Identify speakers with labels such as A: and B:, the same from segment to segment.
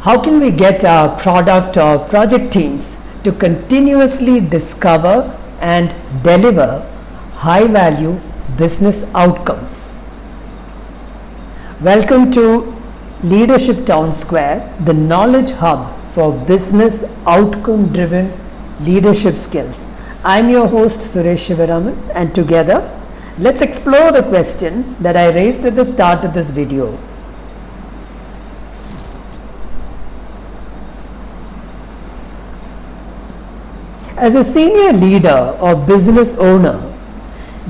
A: How can we get our product or project teams to continuously discover and deliver high value business outcomes? Welcome to Leadership Town Square, the knowledge hub for business outcome driven leadership skills. I'm your host Suresh Shivaraman, and together let's explore the question that I raised at the start of this video. As a senior leader or business owner,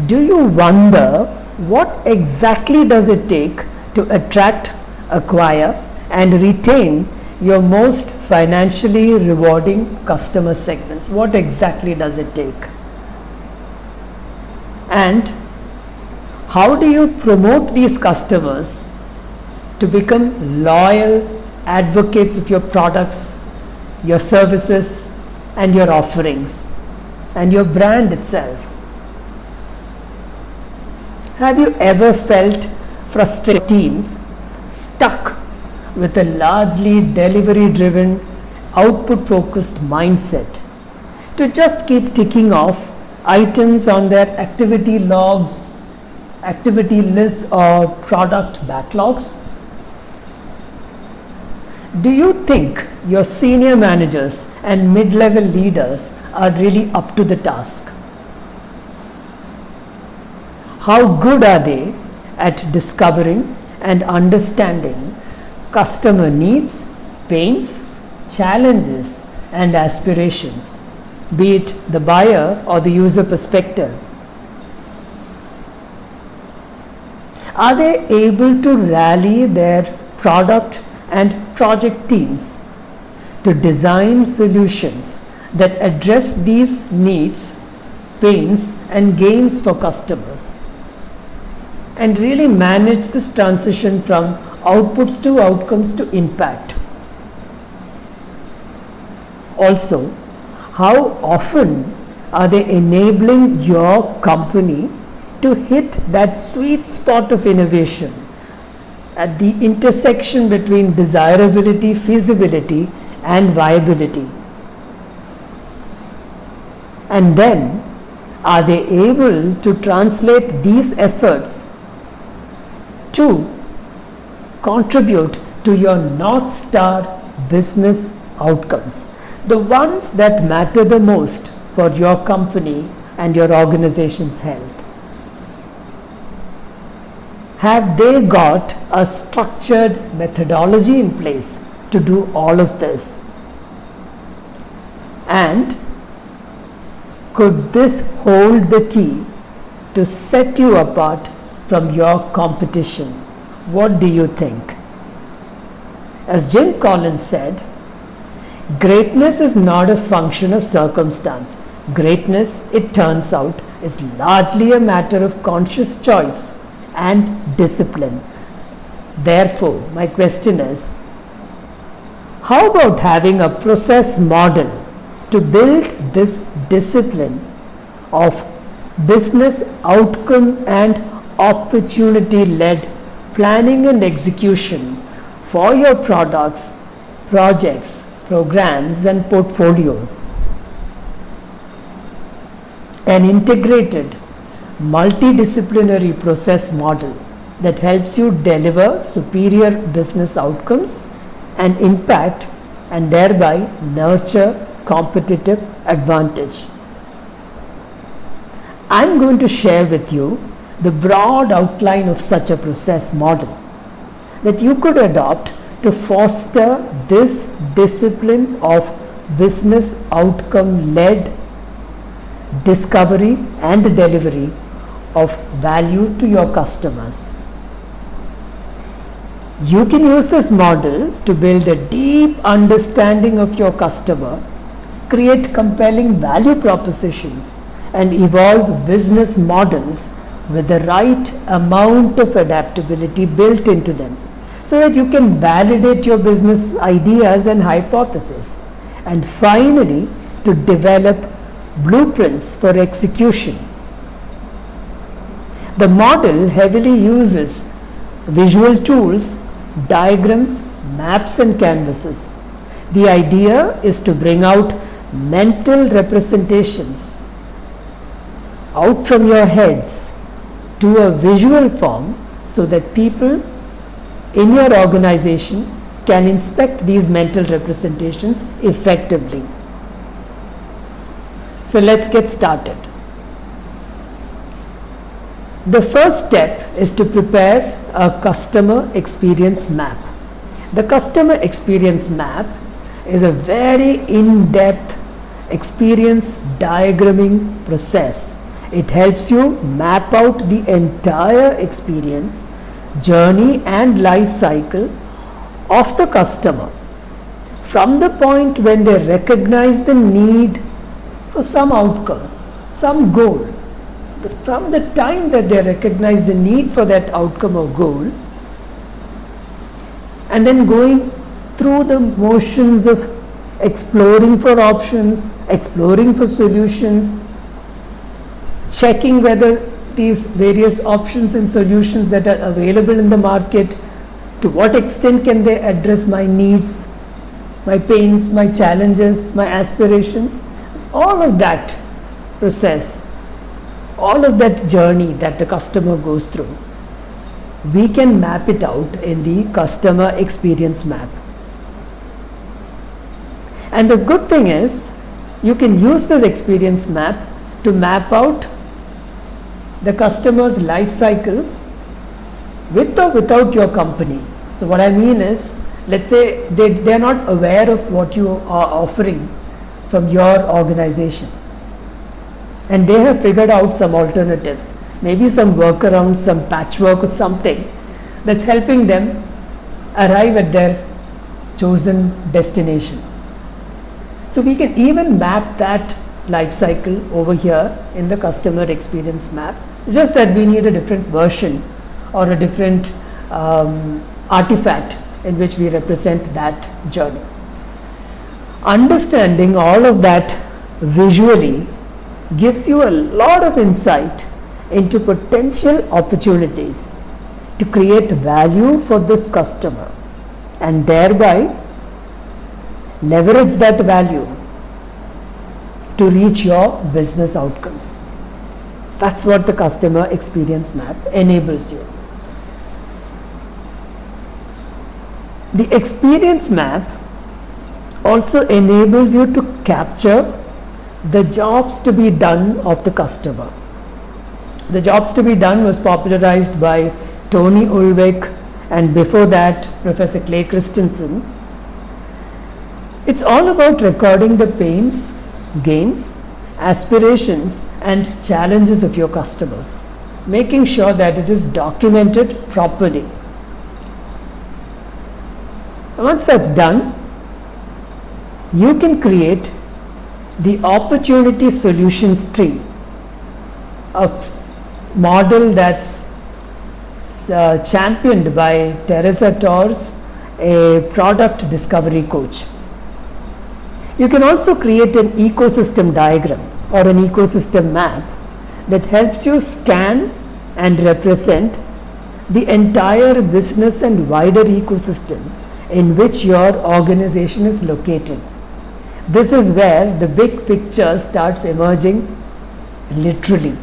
A: do you wonder what exactly does it take to attract, acquire and retain your most financially rewarding customer segments? What exactly does it take? And how do you promote these customers to become loyal advocates of your products, your services and your offerings and your brand itself? Have you ever felt frustrated teams stuck with a largely delivery driven, output focused mindset to just keep ticking off items on their activity logs, activity lists or product backlogs? Do you think your senior managers and mid-level leaders are really up to the task? How good are they at discovering and understanding customer needs, pains, challenges and aspirations, be it the buyer or the user perspective? Are they able to rally their product and project teams to design solutions that address these needs, pains and gains for customers, and really manage this transition from outputs to outcomes to impact? Also, how often are they enabling your company to hit that sweet spot of innovation at the intersection between desirability, feasibility and viability? And then, are they able to translate these efforts to contribute to your North Star business outcomes, the ones that matter the most for your company and your organization's health? Have they got a structured methodology in place to do all of this? And could this hold the key to set you apart from your competition? What do you think? As Jim Collins said, greatness is not a function of circumstance. Greatness, it turns out, is largely a matter of conscious choice and discipline. Therefore, my question is, how about having a process model to build this discipline of business outcome and opportunity led planning and execution for your products, projects, programs and portfolios? An integrated multidisciplinary process model that helps you deliver superior business outcomes and impact and thereby nurture competitive advantage. I'm going to share with you the broad outline of such a process model that you could adopt to foster this discipline of business outcome led discovery and delivery of value to your customers. You can use this model to build a deep understanding of your customer, create compelling value propositions and evolve business models with the right amount of adaptability built into them, so that you can validate your business ideas and hypotheses, and finally to develop blueprints for execution. The model heavily uses visual tools, diagrams, maps and canvases. The idea is to bring out mental representations out from your heads to a visual form so that people in your organization can inspect these mental representations effectively. So let's get started. The first step is to prepare a customer experience map. The customer experience map is a very in-depth experience diagramming process. It helps you map out the entire experience, journey and life cycle of the customer from the point when they recognize the need for some outcome, some goal. From the time that they recognize the need for that outcome or goal, and then going through the motions of exploring for options, exploring for solutions, checking whether these various options and solutions that are available in the market, to what extent can they address my needs, my pains, my challenges, my aspirations. All of that process, all of that journey that the customer goes through, we can map it out in the customer experience map. And the good thing is, you can use this experience map to map out the customer's life cycle with or without your company. So what I mean is, let's say they are not aware of what you are offering from your organization, and they have figured out some alternatives, maybe some workarounds, some patchwork or something that's helping them arrive at their chosen destination. So we can even map that life cycle over here in the customer experience map. It's just that we need a different version or a different artifact in which we represent that journey. Understanding all of that visually gives you a lot of insight into potential opportunities to create value for this customer and thereby leverage that value to reach your business outcomes. That's what the customer experience map enables you. The experience map also enables you to capture the jobs to be done of the customer. The jobs to be done was popularized by Tony Ulrich and before that Professor Clay Christensen. It's all about recording the pains, gains, aspirations and challenges of your customers, making sure that it is documented properly. Once that's done, you can create the opportunity solutions tree, a model that's championed by Teresa Torres, a product discovery coach. You can also create an ecosystem diagram or an ecosystem map that helps you scan and represent the entire business and wider ecosystem in which your organization is located. This is where the big picture starts emerging literally.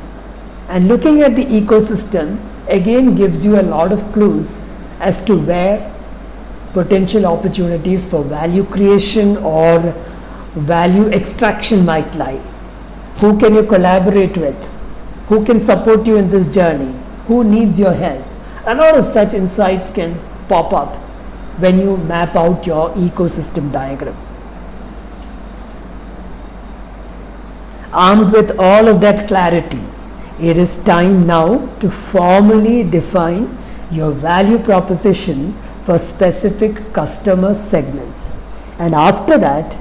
A: And looking at the ecosystem again gives you a lot of clues as to where potential opportunities for value creation or value extraction might lie. Who can you collaborate with? Who can support you in this journey? Who needs your help? A lot of such insights can pop up when you map out your ecosystem diagram. Armed with all of that clarity, it is time now to formally define your value proposition for specific customer segments. And after that,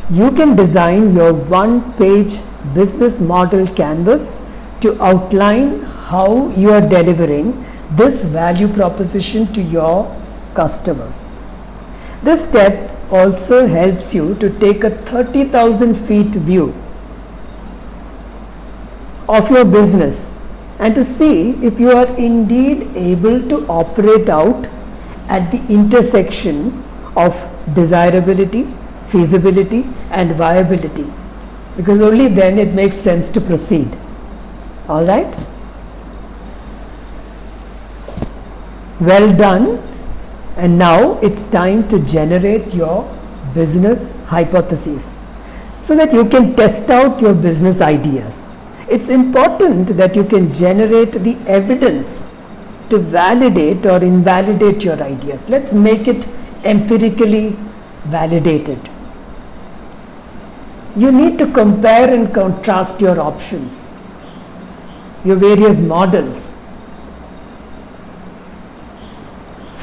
A: you can design your one-page business model canvas to outline how you are delivering this value proposition to your customers. This step also helps you to take a 30,000 feet view of your business and to see if you are indeed able to operate out at the intersection of desirability, feasibility and viability, because only then it makes sense to proceed. All right? Well done. And now it's time to generate your business hypotheses so that you can test out your business ideas. It's important that you can generate the evidence to validate or invalidate your ideas. Let's make it empirically validated. You need to compare and contrast your options, your various models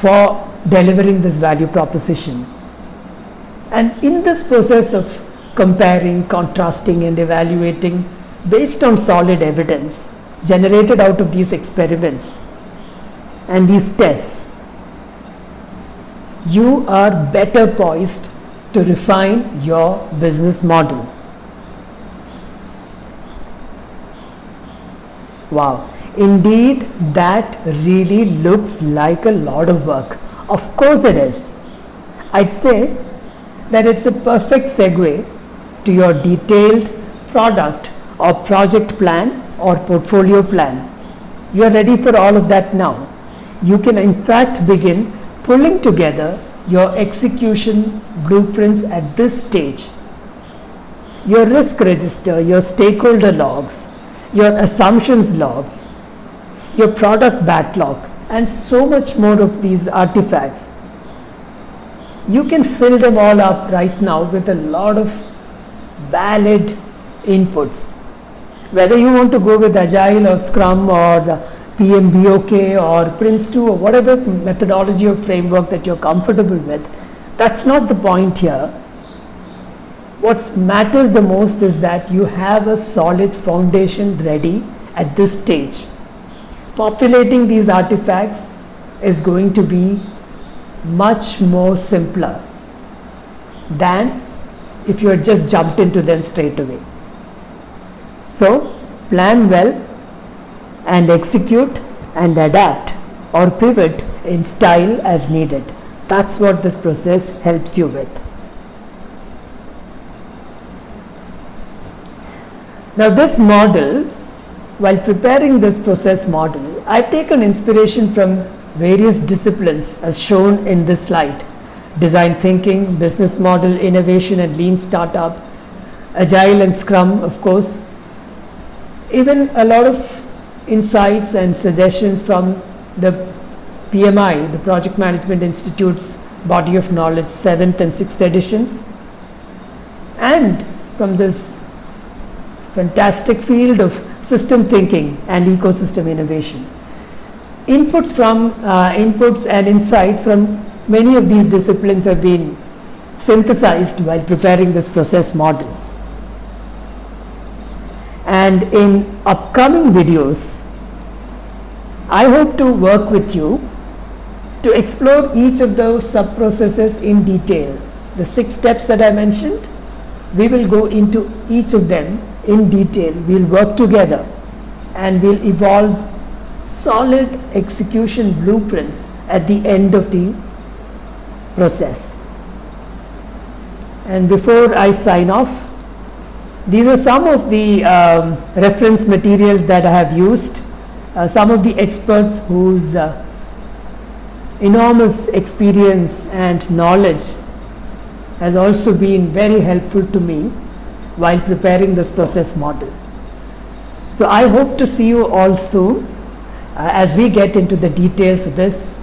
A: for delivering this value proposition. And in this process of comparing, contrasting and evaluating based on solid evidence generated out of these experiments and these tests, you are better poised to refine your business model. Wow, indeed that really looks like a lot of work. Of course it is. I'd say that it's a perfect segue to your detailed product or project plan or portfolio plan. You're ready for all of that now. You can in fact begin pulling together your execution blueprints at this stage. Your risk register, your stakeholder logs, your assumptions logs, your product backlog, and so much more of these artifacts. You can fill them all up right now with a lot of valid inputs. Whether you want to go with Agile or Scrum or PMBOK or Prince2 or whatever methodology or framework that you're comfortable with, that's not the point here. What matters the most is that you have a solid foundation ready at this stage. Populating these artifacts is going to be much more simpler than if you had just jumped into them straight away. So plan well and execute and adapt or pivot in style as needed. That's what this process helps you with. Now this model, while preparing this process model, I've taken inspiration from various disciplines as shown in this slide. Design thinking, business model, innovation and lean startup, Agile and Scrum, of course. Even a lot of insights and suggestions from the PMI, the Project Management Institute's body of knowledge, 7th and 6th editions, and from this fantastic field of system thinking and ecosystem innovation. Inputs and insights from many of these disciplines have been synthesized while preparing this process model. And in upcoming videos, I hope to work with you to explore each of those sub-processes in detail. The 6 steps that I mentioned, we will go into each of them in detail. We'll work together and we'll evolve solid execution blueprints at the end of the process. And before I sign off, these are some of the reference materials that I have used. Some of the experts whose enormous experience and knowledge has also been very helpful to me while preparing this process model. So I hope to see you all soon as we get into the details of this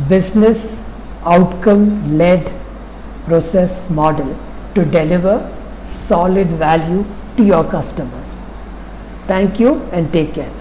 A: business outcome led process model to deliver solid value to your customers. Thank you and take care.